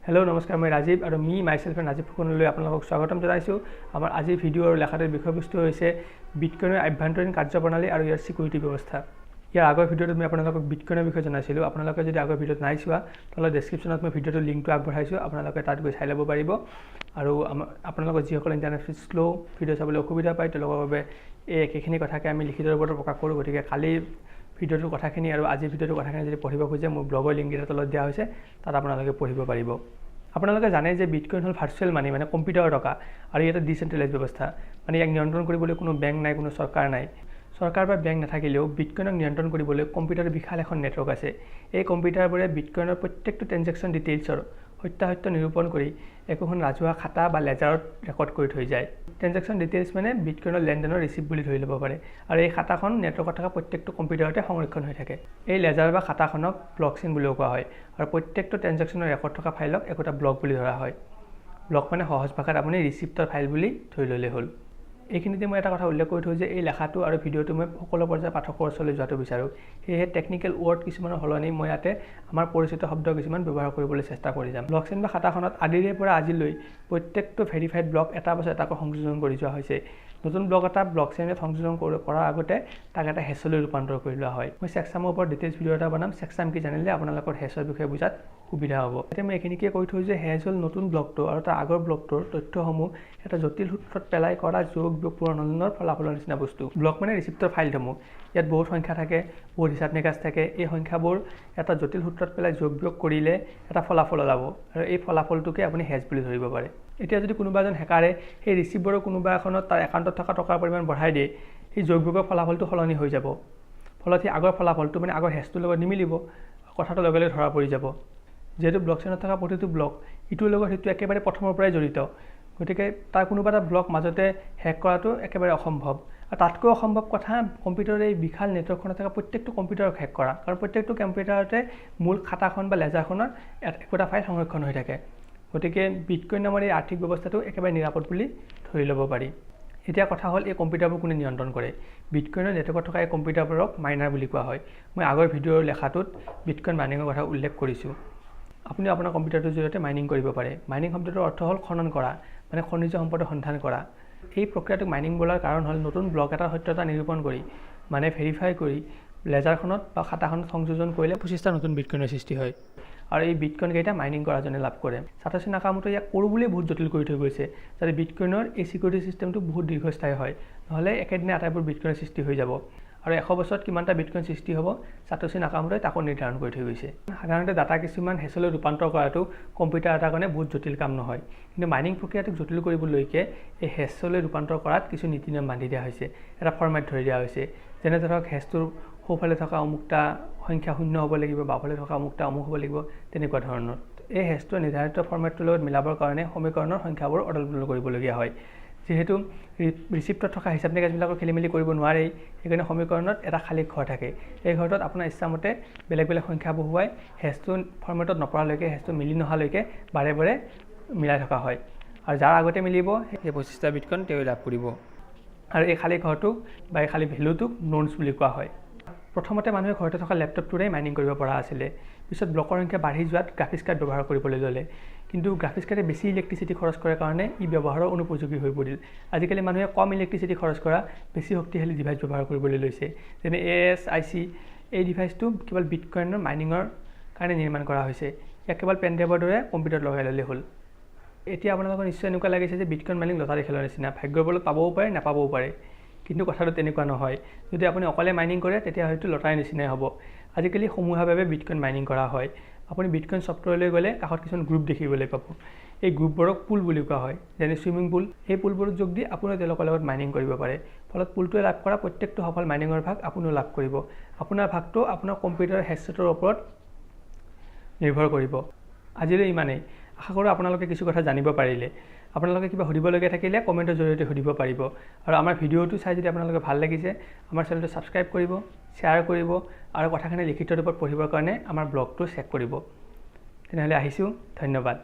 hello नमस्कार मैं राजीव और माइसेल्फ राजीव फुकनলৈ আপোনালোকক স্বাগতম জনাইছো আমাৰ আজিৰ ভিডিও আৰু লেখাৰ বিষয়বস্তু হৈছে বিটকইনৰ আভ্যন্তৰীণ কাৰ্যপ্ৰণালী আৰু ইয়াৰ সিকিউৰিটি ব্যৱস্থা ইয়াৰ আগৰ ভিডিওত মই আপোনালোকক বিটকইনৰ বিষয়ে জনাইছিলো আপোনালোকে যদি আগৰ ভিডিওত নাই চোৱা তলৰ ডেসক্ৰিপচনত মই ভিডিওটোৰ লিংকটো আগবঢ়াইছো আপোনালোকে তাত গৈ চাই ল'ব পাৰিব আৰু আপোনালোকৰ যিসকল ইন্টাৰনেট স্লো ভিডিও চাবলৈ অসুবিধা পায় তেওঁলোকৰ বাবে এই একেখিনি কথাকে আমি লিখিত ৰূপত প্ৰকাশ কৰোঁ গতিকে কালি ভিডিওটোৰ কথাখিনি আৰু আজি ভিডিওটোৰ কথাখিনি যদি পঢ়িব খোজে মোৰ ব্লগৰ লিংক এটা তলত দিয়া হৈছে তাত আপোনালোকে পঢ়িব পাৰিব আপোনালোকে জানে যে বিটকইন হল ভাৰ্চুৱেল মানি মানে কম্পিউটাৰৰ টকা আৰু এটা ডিসেন্ট্ৰেলাইজ ব্যৱস্থা মানে ইয়াক নিয়ন্ত্ৰণ কৰিবলৈ কোনো বেংক নাই কোনো চৰকাৰ নাই চৰকাৰ বা বেংক নাথাকিলেও বিটকইনক নিয়ন্ত্ৰণ কৰিবলৈ কম্পিউটাৰৰ বিশাল এখন নেটৱৰ্ক আছে এই কম্পিউটাৰবোৰে বিটকইনৰ প্ৰত্যেকটো ট্ৰানজেকচন ডিটেইলছৰ সত্যাসত্য নিৰূপণ কৰি একোখন ৰাজহুৱা খাতা বা লেজাৰত ৰেকৰ্ড কৰি থৈ যায় ট্ৰানজেকচন ডিটেইলছ মানে বিটকইনৰ লেনদেনৰ ৰিচিপ্ট বুলি ধৰি ল'ব পাৰে আৰু এই খাতাখন নেটৱৰ্কত থকা প্ৰত্যেকটো কম্পিউটাৰতে সংৰক্ষণ হৈ থাকে এই লেজাৰ বা খাতাখনক ব্লকচেইন বুলি কোৱা হয় আৰু প্ৰত্যেকটো ট্ৰানজেকচনৰ ৰেকৰ্ড থকা ফাইলক একোটা ব্লক বুলি ধৰা হয় ব্লক মানে সহজ ভাষাত আপুনি ৰিচিপ্টৰ ফাইল বুলি ধৰি ল'লে হ'ল এইখিনিতে মই এটা কথা উল্লেখ কৰি থৈ যে এই লেখাটো আৰু ভিডিওটো মই সকলো পৰ্যায়ৰ পাঠকৰ ওচৰলৈ যোৱাটো বিচাৰোঁ সেয়ে টেকনিক্যাল ওয়াৰ্ড কিছুমানৰ হলনি মই ইয়াতে আমাৰ পৰিচিত শব্দ কিছুমান ব্যৱহাৰ কৰিবলৈ চেষ্টা কৰি যাম ব্লকচেইন বা খাতাখনত আদিৰে পৰা আজিলৈ প্ৰত্যেকটো ভেৰিফাইড ব্লক এটা পাছত এটাকৈ সংযোজন কৰি যোৱা হৈছে নতুন ব্লক এটা ব্লকচেইনত সংযোজন কৰাৰ আগতে তাক এটা হেছলৈ ৰূপান্তৰ কৰি লোৱা হয় মই চেকচামৰ ওপৰত ডিটেইলছ ভিডিও এটা বনাম চেকচাম কি জানিলে আপোনালোকৰ হেছৰ বিষয়ে বুজাত সুবিধা হ'ব এতিয়া মই এইখিনিকে কৈ থৈ যে হেজ হল নতুন ব্লকটো আৰু তাৰ আগৰ ব্লকটোৰ তথ্যসমূহ এটা জটিল সূত্ৰত পেলাই কৰা যোগ বিয়োগ পূৰণৰ ফলাফলৰ নিচিনা বস্তু ব্লক মানে ৰিচিপ্টৰ ফাইলসমূহ ইয়াত বহুত সংখ্যা থাকে বহুত হিচাপ নিকাচ থাকে এই সংখ্যাবোৰ এটা জটিল সূত্ৰত পেলাই যোগ বিয়োগ কৰিলে এটা ফলাফল ওলাব আৰু এই ফলাফলটোকে আপুনি হেজ বুলি ধৰিব পাৰে এতিয়া যদি কোনোবা এজন হেকাৰে সেই ৰিচিপ্টৰ কোনোবা এখনত তাৰ একাউণ্টত থকা টকাৰ পৰিমাণ বঢ়াই দিয়ে এই যোগ বিয়োগৰ ফলাফলটো সলনি হৈ যাব ফলত সেই আগৰ ফলাফলটো মানে আগৰ হেজটোৰ লগত নিমিলিব কথাটো লগে লগে ধৰা পৰি যাব যেহেতু ব্লকচেইনত থকা প্ৰতিটো ব্লক ইটোৰ লগত সেইটো একেবাৰে প্ৰথমৰ পৰাই জড়িত গতিকে তাৰ কোনোবা এটা ব্লক মাজতে হেক কৰাটো একেবাৰে অসম্ভৱ আৰু তাতকৈ অসম্ভৱ কথা কম্পিউটাৰৰ এই বিশাল নেটৱৰ্কখনত থকা প্ৰত্যেকটো কম্পিউটাৰক হেক কৰা কাৰণ প্ৰত্যেকটো কম্পিউটাৰতে মূল খাতাখন বা লেজাৰখনৰ একোটা ফাইল সংৰক্ষণ হৈ থাকে গতিকে বিটকইন নামৰ এই আৰ্থিক ব্যৱস্থাটো একেবাৰে নিৰাপদ বুলি ধৰি ল'ব পাৰি এতিয়া কথা হ'ল এই কম্পিউটাৰবোৰ কোনে নিয়ন্ত্ৰণ কৰে বিটকইনৰ নেটৱৰ্কত থকা এই কম্পিউটাৰবোৰক মাইনাৰ বুলি কোৱা হয় মই আগৰ ভিডিঅ'ৰ লেখাটোত বিটকইন মাইনিঙৰ কথা উল্লেখ কৰিছোঁ আপুনি আপোনাৰ কম্পিউটাৰটোৰ জৰিয়তে মাইনিং কৰিব পাৰে মাইনিং শব্দটোৰ অৰ্থ হ'ল খনন কৰা মানে খনিজ সম্পদৰ সন্ধান কৰা এই প্ৰক্ৰিয়াটোক মাইনিং বোলাৰ কাৰণ হ'ল নতুন ব্লক এটাৰ সত্যতা নিৰূপণ কৰি মানে ভেৰিফাই কৰি লেজাৰখনত বা খাতাখনত সংযোজন কৰিলে 25টা নতুন বিটকইনৰ সৃষ্টি হয় আৰু এই বিটকইন কেইটা মাইনিং কৰাজনে লাভ কৰে সাতোশি নাকামোটো ইয়াক কৰো বুলি বহুত জটিল কৰি থৈ গৈছে যাতে বিটকইনৰ এই সিকিউৰিটি সিস্টেমটো বহুত দীৰ্ঘস্থায়ী হয় নহলে একেদিনে আটাইবোৰ বিটকইনৰ সৃষ্টি হৈ যাব আৰু 100 বছৰত কিমানটা বিটকইন সৃষ্টি হ'ব সাতোশি নাকামোটোই তাকো নিৰ্ধাৰণ কৰি থৈ গৈছে সাধাৰণতে ডাটা কিছুমান হেছলৈ ৰূপান্তৰ কৰাটো কম্পিউটাৰ এটাৰ কাৰণে বহুত জটিল কাম নহয় কিন্তু মাইনিং প্ৰক্ৰিয়াটোক জটিল কৰিবলৈকে এই হেছলৈ ৰূপান্তৰ কৰাত কিছু নীতি নিয়ম বান্ধি দিয়া হৈছে এটা ফৰ্মেট ধৰি দিয়া হৈছে যেনে ধৰক হেছটোৰ সোঁফালে থকা অমুকটা সংখ্যা শূন্য হ'ব লাগিব বাওঁফালে থকা অমুকটা অমুক হ'ব লাগিব তেনেকুৱা ধৰণৰ এই হেছটো নিৰ্ধাৰিত ফৰ্মেটটোৰ লগত মিলাবৰ কাৰণে সমীকৰণৰ সংখ্যাবোৰ অদল বদল কৰিবলগীয়া হয় যেহেতু ৰিচিপ্টত থকা হিচাপ নিকাচবিলাকৰ খেলিমেলি কৰিব নোৱাৰে সেইকাৰণে সমীকৰণত এটা খালী ঘৰ থাকে এই ঘৰটোত আপোনাৰ ইচ্ছামতে বেলেগ বেলেগ সংখ্যা বহুৱাই হেছটো ফৰ্মেটত নপৰালৈকে হেছটো মিলি নহালৈকে বাৰে বাৰে মিলাই থকা হয় আৰু যাৰ আগতে মিলিব সেই 25টা বিটকইন তেওঁ লাভ কৰিব আৰু এই খালী ঘৰটোক বা এই খালী ভেলুটোক নোনছ বুলি কোৱা হয় প্ৰথমতে মানুহে ঘৰতে থকা ল্যাপটপটোৰে মাইনিং কৰিব পৰা আছিল পিছত ব্লকৰ সংখ্যা বাঢ়ি যোৱাত গ্ৰাফিক্স কাৰ্ড ব্যৱহাৰ কৰিবলৈ ল'লে কিন্তু গ্ৰাফিক্স কাৰ্ডে বেছি ইলেক্ট্ৰিচিটি খৰচ কৰাৰ কাৰণে ই ব্যৱহাৰৰ অনুপযোগী হৈ পৰিল আজিকালি মানুহে কম ইলেক্ট্ৰিচিটি খৰচ কৰা বেছি শক্তিশালী ডিভাইচ ব্যৱহাৰ কৰিবলৈ লৈছে যেনে ASIC এই ডিভাইচটো কেৱল বিটকইনৰ মাইনিঙৰ কাৰণে নিৰ্মাণ কৰা হৈছে ইয়াক কেৱল পেনড্ৰাইভৰ দৰে কম্পিউটাৰত লগাই ল'লে হ'ল এতিয়া আপোনালোকৰ নিশ্চয় এনেকুৱা লাগিছে যে বিটকইন মাইনিং লটাৰী খেলৰ নিচিনা ভাগ্যৰ বলত পাবও পাৰে নাপাবও পাৰে কিন্তু কথাটো তেনেকুৱা নহয় যদি আপুনি অকলে মাইনিং কৰে তেতিয়া হয়তো লটাৰী নিচিনাই হ'ব আজিকালি সমূহীয়াভাৱে বিটকইন মাইনিং কৰা হয় আপুনি বিটকইন সফটৱেৰলৈ গ'লে কাষত কিছুমান গ্ৰুপ দেখিবলৈ পাব এই গ্ৰুপবোৰক পুল বুলি কোৱা হয় যেনে সুইমিং পুল এই পুলবোৰত যোগ দি আপুনি তেওঁলোকৰ লগত মাইনিং কৰিব পাৰে ফলত পুলটোৱে লাভ কৰা প্ৰত্যেকটো সফল মাইনিঙৰ ভাগ আপুনিও লাভ কৰিব আপোনাৰ ভাগটো আপোনাৰ কম্পিউটাৰৰ হেডছেটৰ ওপৰত নিৰ্ভৰ কৰিব আজিলৈ ইমানেই আশা কৰোঁ আপোনালোকে কিছু কথা জানিব পাৰিলে আপোনালোকে কিবা সুধিবলগীয়া থাকিলে কমেণ্টৰ জৰিয়তে সুধিব পাৰিব আৰু আমাৰ ভিডিঅ'টো চাই যদি আপোনালোকে ভাল লাগিছে আমাৰ চেনেলটো ছাবস্ক্ৰাইব কৰিব শ্বেয়াৰ কৰিব আৰু কথাখিনি লিখিত ৰূপত পঢ়িবৰ কাৰণে আমাৰ ব্লগটো চেক কৰিব তেনেহ'লে আহিছোঁ ধন্যবাদ